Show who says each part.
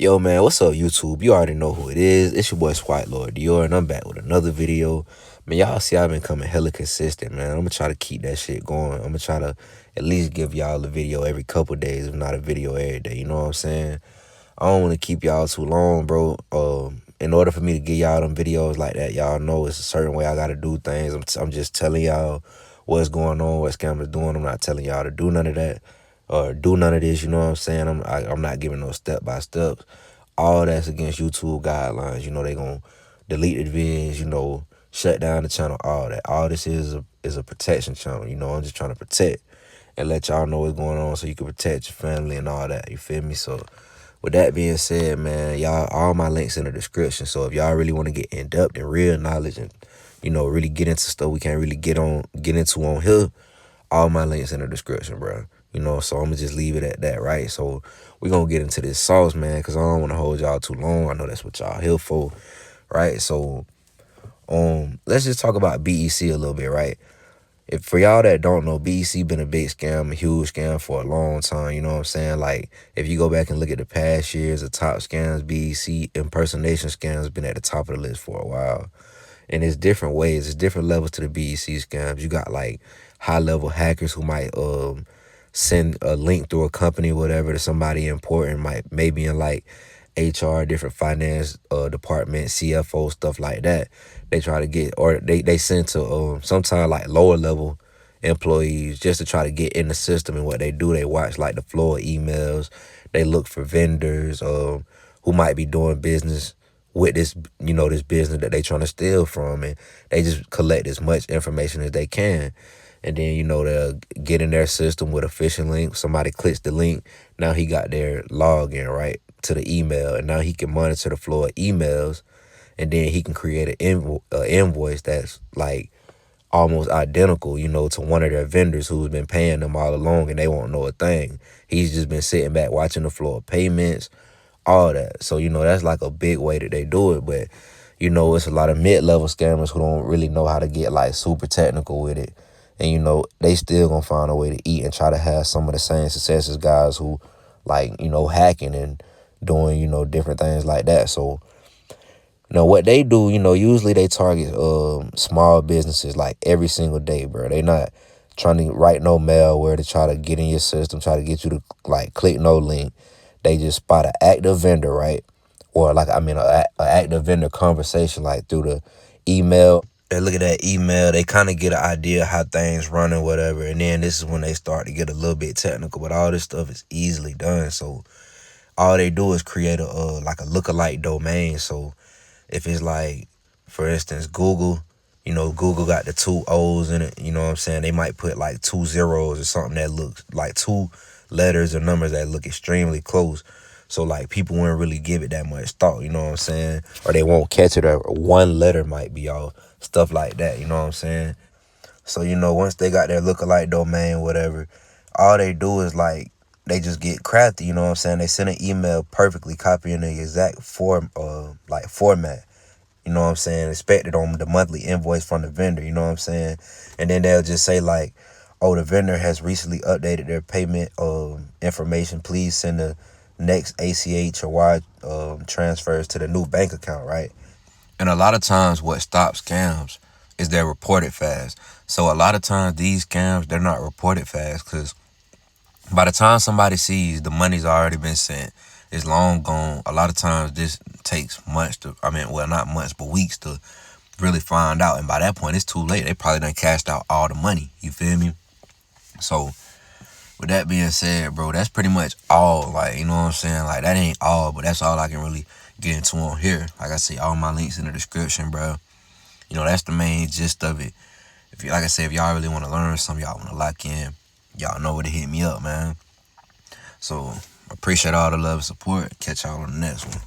Speaker 1: Yo, man, what's up, YouTube? You already know who it is. It's your boy, Squat Lord Dior, and I'm back with another video. Man, y'all see I've been coming hella consistent, man. I'm gonna try to keep that shit going. I'm gonna try to at least give y'all a video every couple days, if not a video every day. You know what I'm saying? I don't want to keep y'all too long, bro. In order for me to get y'all them videos like that, y'all know it's a certain way I gotta do things. I'm just telling y'all what's going on, what scammers doing. I'm not telling y'all to do none of that or do none of this. You know what I'm saying? I'm not giving no step by steps. All that's against YouTube guidelines. You know they gonna delete the vids. You know, shut down the channel. All that. All this is a protection channel. You know, I'm just trying to protect and let y'all know what's going on so you can protect your family and all that. You feel me? So with that being said, man, y'all, all my links in the description. So if y'all really want to get in depth and real knowledge and, you know, really get into stuff we can't really get into on here, all my links in the description, bro. You know, so I'm gonna just leave it at that, right? So we're gonna get into this sauce, man, because I don't want to hold y'all too long. I know that's what y'all here for, right? So let's just talk about BEC a little bit, right? If for y'all that don't know, BEC been a big scam, a huge scam for a long time. You know what I'm saying? Like, if you go back and look at the past years of top scams, BEC impersonation scams been at the top of the list for a while. And it's different ways, it's different levels to the BEC scams. You got like high level hackers who might send a link through a company or whatever to somebody important, maybe in like HR, different finance department, CFO, stuff like that. They try to get, or they send to sometimes like lower level employees just to try to get in the system. And what they do, they watch like the flow of emails. They look for vendors who might be doing business with this, you know, this business that they trying to steal from, and they just collect as much information as they can. And then, you know, they'll get in their system with a phishing link. Somebody clicks the link. Now he got their login, right, to the email. And now he can monitor the flow of emails. And then he can create an invoice that's like almost identical, you know, to one of their vendors who's been paying them all along, and they won't know a thing. He's just been sitting back watching the flow of payments, all that. So, you know, that's like a big way that they do it. But, you know, it's a lot of mid-level scammers who don't really know how to get like super technical with it. And, you know, they still gonna find a way to eat and try to have some of the same success as guys who like, you know, hacking and doing, you know, different things like that. So, you know, what they do, you know, usually they target small businesses like every single day, bro. They not trying to write no malware to try to get in your system, try to get you to like click no link. They just spot an active vendor, right? Or like, I mean, a active vendor conversation like through the email. They look at that email, they kind of get an idea how things run or whatever. And then this is when they start to get a little bit technical, but all this stuff is easily done. So all they do is create like a lookalike domain. So if it's like, for instance, Google, you know, Google got the 2 O's in it, you know what I'm saying? They might put like 2 zeros or something that looks like 2 letters or numbers that look extremely close. So like people wouldn't really give it that much thought, you know what I'm saying? Or they won't catch it, or one letter might be all stuff like that, you know what I'm saying? So, you know, once they got their lookalike domain, whatever, all they do is like, they just get crafty, you know what I'm saying? They send an email perfectly copying the exact format, you know what I'm saying, expected on the monthly invoice from the vendor, you know what I'm saying? And then they'll just say like, oh, the vendor has recently updated their payment information. Please send the next ACH or wire transfers to the new bank account, right? And a lot of times what stops scams is they're reported fast. So a lot of times these scams, they're not reported fast because by the time somebody sees the money's already been sent, it's long gone. A lot of times this takes months to, I mean, well, not months, but weeks to really find out. And by that point, it's too late. They probably done cashed out all the money. You feel me? So with that being said, bro, that's pretty much all. Like, you know what I'm saying? Like, that ain't all, but that's all I can really get into on here. Like I say, all my links in the description, bro. You know, that's the main gist of it. If you, like I said, if y'all really want to learn something, y'all want to lock in, y'all know where to hit me up, man. So, appreciate all the love and support. Catch y'all on the next one.